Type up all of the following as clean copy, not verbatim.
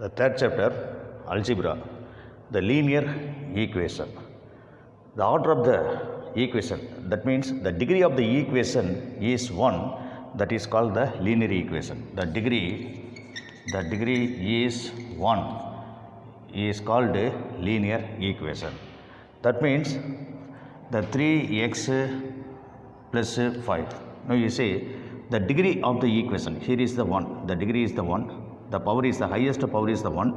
The third chapter, algebra, the linear equation. The order of the equation, that means the degree of the equation is 1, that is called the linear equation. The degree is 1 is called a linear equation. That means the 3x plus 5. Now you see the degree of the equation, here is the 1, the degree is the 1, the power is the highest power is the 1,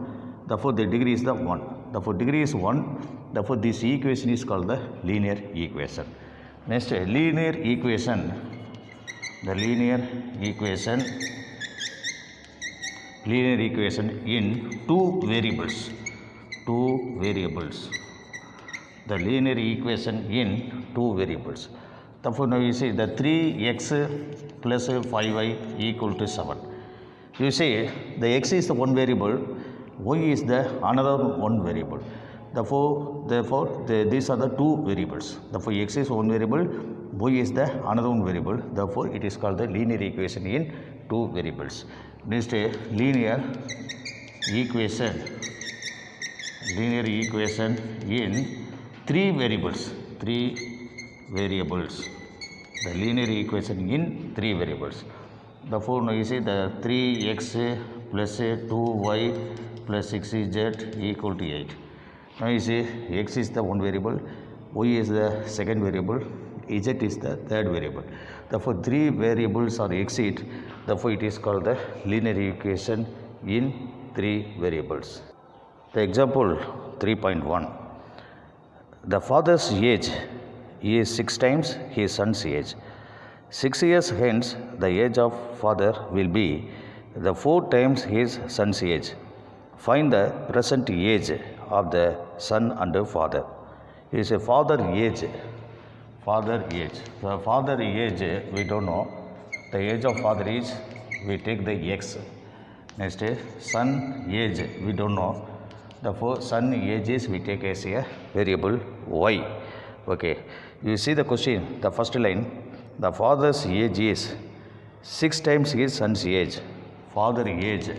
therefore the degree is the 1, therefore degree is 1, therefore this equation is called the linear equation. Next, linear equation, the linear equation in two variables, the linear equation in two variables. Therefore, now you see the 3x plus 5y equal to 7. You see the x is the one variable, y is the another one variable. Therefore these are the two variables. Therefore, x is one variable, y is the another one variable. Therefore, it is called the linear equation in two variables. Next, linear equation in three variables. The linear equation in three variables. Therefore, now you see the 3x plus 2y plus 6z equal to 8. Now you see x is the one variable, y is the second variable, z is the third variable. Therefore, three variables are exit. Therefore, it is called the linear equation in three variables. The example 3.1. The father's age is 6 times his son's age. 6 years hence, the age of father will be the 4 times his son's age. Find the present age of the son and father. It is a father age. The father age, we don't know. The age of father is, we take the x. Next, son age, we don't know. Therefore, son age is, we take as a variable y. Okay. You see the question, the first line. The father's age is 6 times his son's age. Father age.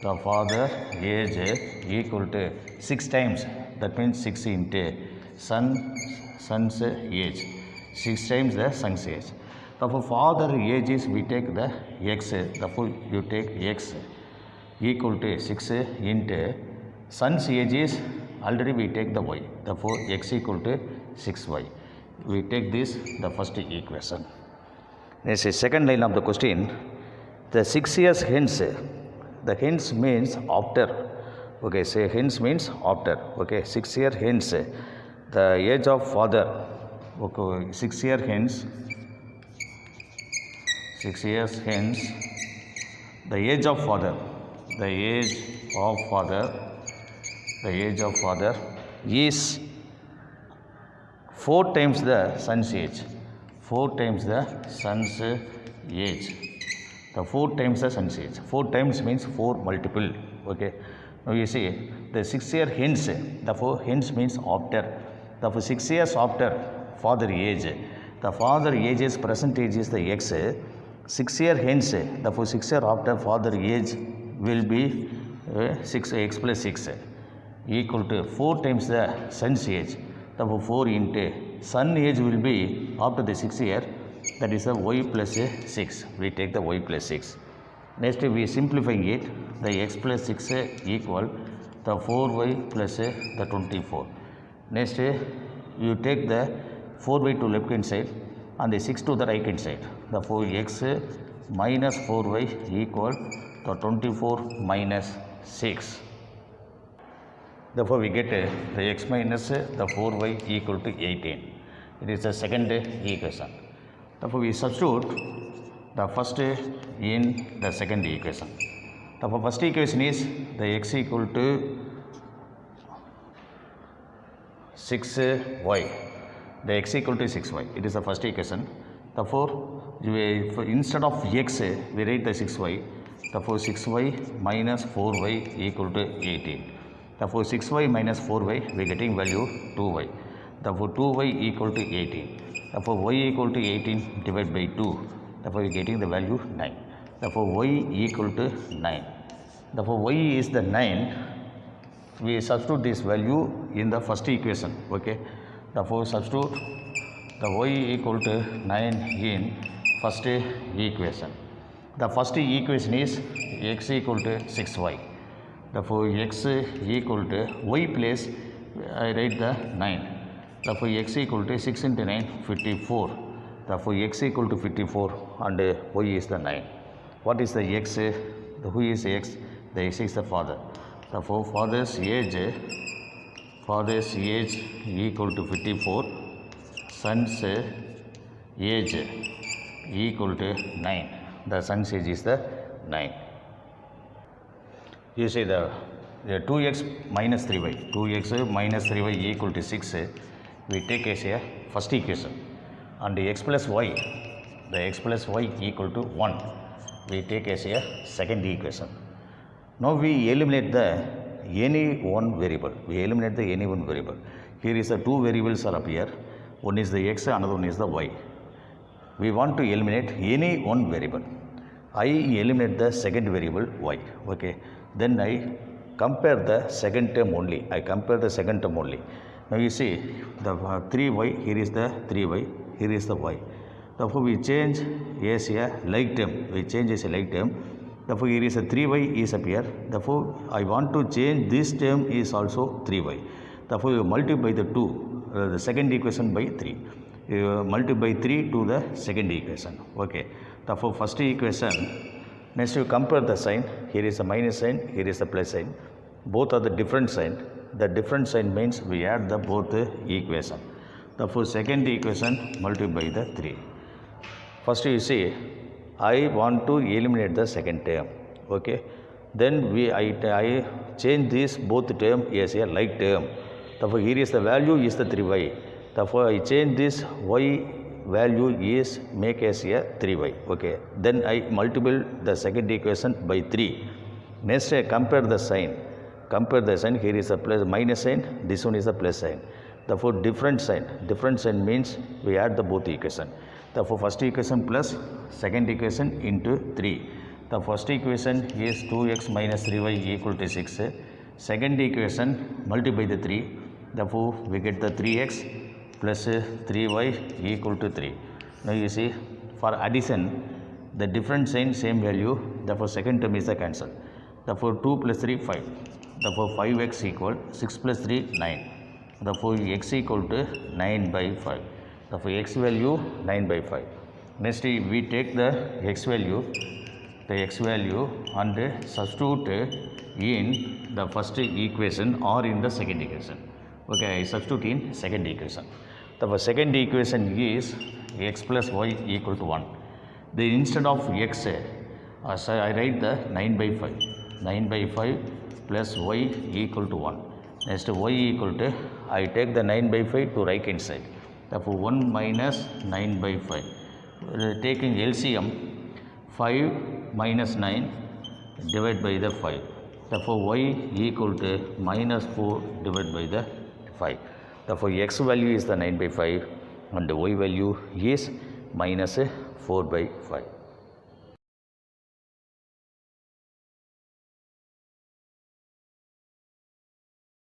The father age equal to 6 times. That means 6 into son's age. 6 times the son's age. Therefore, father age is, we take the x. Therefore, you take x equal to 6 into son's age is, already we take the y. Therefore, x equal to 6y. We take this, the first equation. Next, second line of the question. The 6 years hence. The hence means after. Okay, say hence means after. Okay, 6 years hence. The age of father. Okay, 6 years hence. 6 years hence. The age of father. The age of father is 4 times the son's age. 4 times the son's age. The 4 times the son's age. 4 times means 4 multiple. Okay. Now you see the 6 year hence. Therefore, hence means after. Therefore, 6 years after father age. The father age's present age is the x. 6 year hence. Therefore, 6 year after father age will be 6x plus 6 equal to 4 times the son's age. Therefore, 4 into son age will be after the 6 year, that is the y plus 6. We take the y plus 6. Next, we simplifying it, the x plus 6 equal the 4y plus the 24. Next, you take the 4y to left hand side and the 6 to the right hand side. Therefore, x minus 4y equal the 24 minus 6. Therefore, we get the x minus the 4y equal to 18. It is the second equation. Therefore, we substitute the first in the second equation. Therefore, first equation is the x equal to 6y. The x equal to 6y. It is the first equation. Therefore, instead of x, we write the 6y. Therefore, 6y minus 4y equal to 18. Therefore, 6y minus 4y, we are getting value 2y. Therefore, 2y equal to 18. Therefore, y equal to 18 divided by 2. Therefore, we are getting the value 9. Therefore, y equal to 9. Therefore, y is the 9. We substitute this value in the first equation. Okay. Therefore, substitute the y equal to 9 in first equation. The first equation is x equal to 6y. Therefore, x equal to y place I write the 9. Therefore, x equal to 6 into 9 54. Therefore, x equal to 54 and y is the 9. What is the x? Who is x? The x is the father. Therefore, father's age equal to 54. Son's age equal to 9. The son's age is the 9. You see the 2x minus 3y. 2x minus 3y equal to 6. We take as a first equation. And x plus y, the x plus y equal to 1. We take as a second equation. Now we eliminate the any one variable. We eliminate the any one variable. Here is the two variables are up here. One is the x, another one is the y. We want to eliminate any one variable. I eliminate the second variable y. Okay. Then I compare the second term only. Now you see the 3y, here is the 3y, here is the y. Therefore, we change as a like term. Therefore, here is a 3y is up here. Therefore, I want to change this term is also 3y. Therefore, you multiply the 2, the second equation by 3. You multiply 3 to the second equation. Okay. Therefore, first equation. Next, you compare the sign. Here is a minus sign, here is a plus sign. Both are the different sign. The different sign means we add the both equation. Therefore, second equation multiply the 3. First, you see, I want to eliminate the second term. Okay. Then I change this both term as a like term. Therefore, here is the value is the 3y. Therefore, I change this y value is make as a 3y. Okay. Then I multiply the second equation by 3. Next, I compare the sign. Here is a plus minus sign. This one is a plus sign. Therefore, different sign means we add the both equation. Therefore, first equation plus second equation into 3. The first equation is 2x minus 3y equal to 6. Second equation multiply the 3. Therefore, we get the 3x plus 3y equal to 3. Now you see, for addition, the different sign same value. Therefore, second term is the cancel. Therefore, 2 plus 3 5. Therefore, 5x equal 6 plus 3 9. Therefore, x equal to 9 by 5. Therefore, x value 9 by 5. Next, we take the x value and substitute in the first equation or in the second equation. Okay, I substitute in second equation. The second equation is x plus y equal to 1. Then instead of x, I write the 9 by 5. 9 by 5 plus y equal to 1. Next, y equal to, I take the 9 by 5 to right hand side. Therefore, 1 minus 9 by 5. Taking LCM, 5 minus 9 divided by the 5. Therefore, y equal to minus 4 divided by the 5. Therefore, x value is the 9 by 5 and the y value is minus 4 by 5.